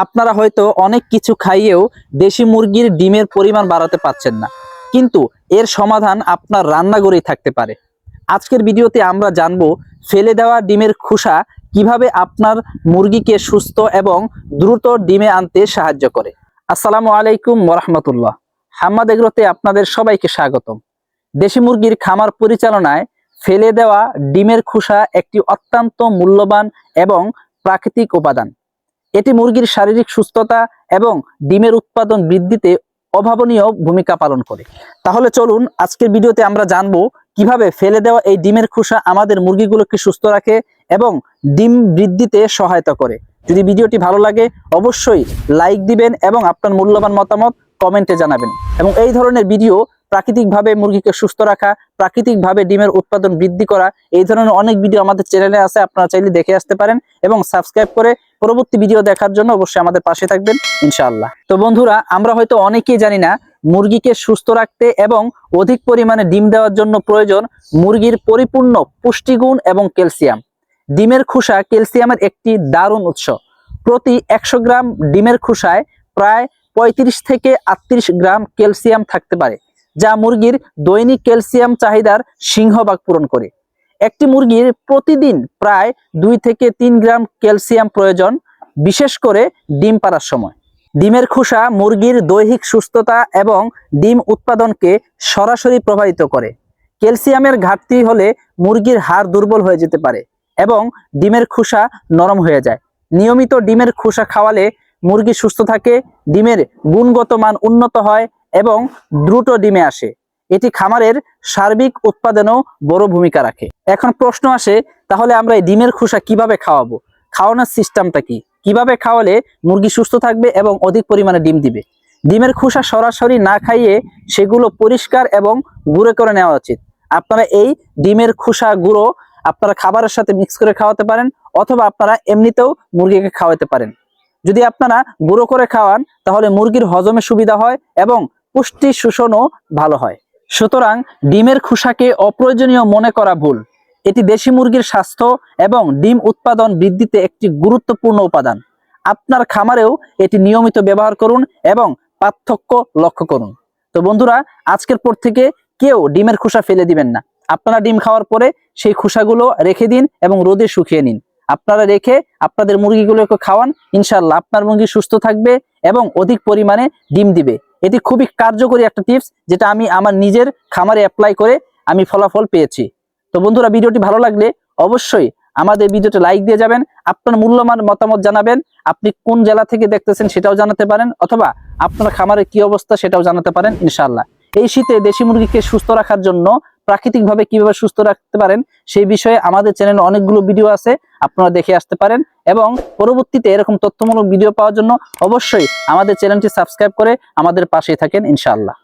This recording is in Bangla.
আপনারা হয়তো অনেক কিছু খাইয়েও দেশি মুরগির ডিমের পরিমাণ বাড়াতে পারছেন না, কিন্তু এর সমাধান আপনার রান্নাঘরেই থাকতে পারে। আজকের ভিডিওতে আমরা জানবো ফেলে দেওয়া ডিমের খোসা কিভাবে আপনার মুরগিকে সুস্থ এবং দ্রুত ডিমে আনতে সাহায্য করে। আসসালামু আলাইকুম ওয়া রাহমাতুল্লাহ। হাম্মাদ এগ্রোতে আপনাদের সবাইকে স্বাগতম। দেশি মুরগির খামার পরিচালনায় ফেলে দেওয়া ডিমের খোসা একটি অত্যন্ত মূল্যবান এবং প্রাকৃতিক উপাদান। এটি মুরগির শারীরিক সুস্থতা এবং ডিমের উৎপাদন বৃদ্ধিতে অভাবনীয় ভূমিকা পালন করে। তাহলে চলুন আজকের ভিডিওতে আমরা জানবো কিভাবে ফেলে দেওয়া এই ডিমের খোসা আমাদের মুরগিগুলোকে সুস্থ রাখে এবং ডিম বৃদ্ধিতে সহায়তা করে। যদি ভিডিওটি ভালো লাগে অবশ্যই লাইক দিবেন এবং আপনার মূল্যবান মতামত কমেন্টে জানাবেন। এবং এই ধরনের ভিডিও প্রাকৃতিকভাবে মুরগিকে সুস্থ রাখা, প্রাকৃতিকভাবে ডিমের উৎপাদন বৃদ্ধি করা, এই ধরনের অনেক ভিডিও আমাদের চ্যানেলে আছে, আপনারা চাইলে দেখে আসতে পারেন এবং সাবস্ক্রাইব করে পরবর্তী ভিডিও দেখার জন্য অবশ্যই আমাদের পাশে থাকবেন ইনশাআল্লাহ। তো বন্ধুরা, আমরা হয়তো অনেকেই জানি না মুরগিকে সুস্থ রাখতে এবং অধিক পরিমাণে ডিম দেওয়ার জন্য প্রয়োজন মুরগির পরিপূর্ণ পুষ্টিগুণ এবং ক্যালসিয়াম। ডিমের খোসা ক্যালসিয়ামের একটি দারুণ উৎস। প্রতি 100 গ্রাম ডিমের খোসায় প্রায় 35 থেকে 38 গ্রাম ক্যালসিয়াম থাকতে পারে, যা মুরগির দৈনিক ক্যালসিয়াম চাহিদার সিংহভাগ পূরণ করে। একটি মুরগির প্রতিদিন প্রায় 2 থেকে 3 গ্রাম ক্যালসিয়াম প্রয়োজন, বিশেষ করে ডিম পাড়ার সময়। ডিমের খোসা মুরগির দৈহিক সুস্থতা এবং ডিম উৎপাদনকে সরাসরি প্রভাবিত করে। ক্যালসিয়ামের ঘাটতি হলে মুরগির হাড় দুর্বল হয়ে যেতে পারে এবং ডিমের খোসা নরম হয়ে যায়। নিয়মিত ডিমের খোসা খাওয়ালে মুরগি সুস্থ থাকে, ডিমের গুণগত মান উন্নত হয় এবং দ্রুত ডিমে আসে। এটি খামারের সার্বিক উৎপাদনেও বড় ভূমিকা রাখে। এখন প্রশ্ন আসে, তাহলে আমরা এই ডিমের খোসা কিভাবে খাওয়াবো? খাওয়ানোর সিস্টেমটা কি? কিভাবে খাওয়ালে মুরগি সুস্থ থাকবে এবং অধিক পরিমাণে ডিম দিবে? ডিমের খোসা সরাসরি না খাইয়ে সেগুলো পরিষ্কার এবং গুঁড়ো করে নেওয়া উচিত। আপনারা এই ডিমের খোসা গুঁড়ো আপনারা খাবারের সাথে মিক্স করে খাওয়াতে পারেন, অথবা আপনারা এমনিতেও মুরগিকে খাওয়াতে পারেন। যদি আপনারা গুঁড়ো করে খাওয়ান তাহলে মুরগির হজমে সুবিধা হয় এবং পুষ্টি শোষণও ভালো হয়। সুতরাং ডিমের খোসাকে অপ্রয়োজনীয় মনে করা ভুল। এটি দেশি মুরগির স্বাস্থ্য এবং ডিম উৎপাদন বৃদ্ধিতে একটি গুরুত্বপূর্ণ উপাদান। আপনার খামারেও এটি নিয়মিত ব্যবহার করুন এবং পার্থক্য লক্ষ্য করুন। তো বন্ধুরা, আজকের পর থেকে কেউ ডিমের খোসা ফেলে দিবেন না। আপনারা ডিম খাওয়ার পরে সেই খোসাগুলো রেখে দিন এবং রোদে শুকিয়ে নিন। আপনারা রেখে আপনাদের মুরগিগুলোকে খাওয়ান, ইনশাআল্লাহ আপনার মুরগি সুস্থ থাকবে এবং অধিক পরিমাণে ডিম দিবে। এটি খুবই কার্যকরী একটা টিপস, যেটা আমি আমার নিজের খামারে অ্যাপ্লাই করে আমি ফলাফল পেয়েছি। তো বন্ধুরা, ভিডিওটি ভালো লাগলে অবশ্যই আমাদের ভিডিওতে লাইক দিয়ে যাবেন, আপনার মূল্যবান মতামত জানাবেন। আপনি কোন জেলা থেকে দেখতেছেন সেটাও জানাতে পারেন, অথবা আপনার খামারের কি অবস্থা সেটাও জানাতে পারেন ইনশাআল্লাহ। এই শীতে দেশি মুরগিকে সুস্থ রাখার জন্য প্রাকৃতিকভাবে কিভাবে সুস্থ রাখতে পারেন সেই বিষয়ে আমাদের চ্যানেলে অনেকগুলো ভিডিও আছে, আপনারা দেখে আসতে পারেন। এবং পরবর্তীতে এরকম তথ্যমূলক ভিডিও পাওয়ার জন্য অবশ্যই আমাদের চ্যানেলটি সাবস্ক্রাইব করে আমাদের পাশেই থাকেন ইনশাআল্লাহ।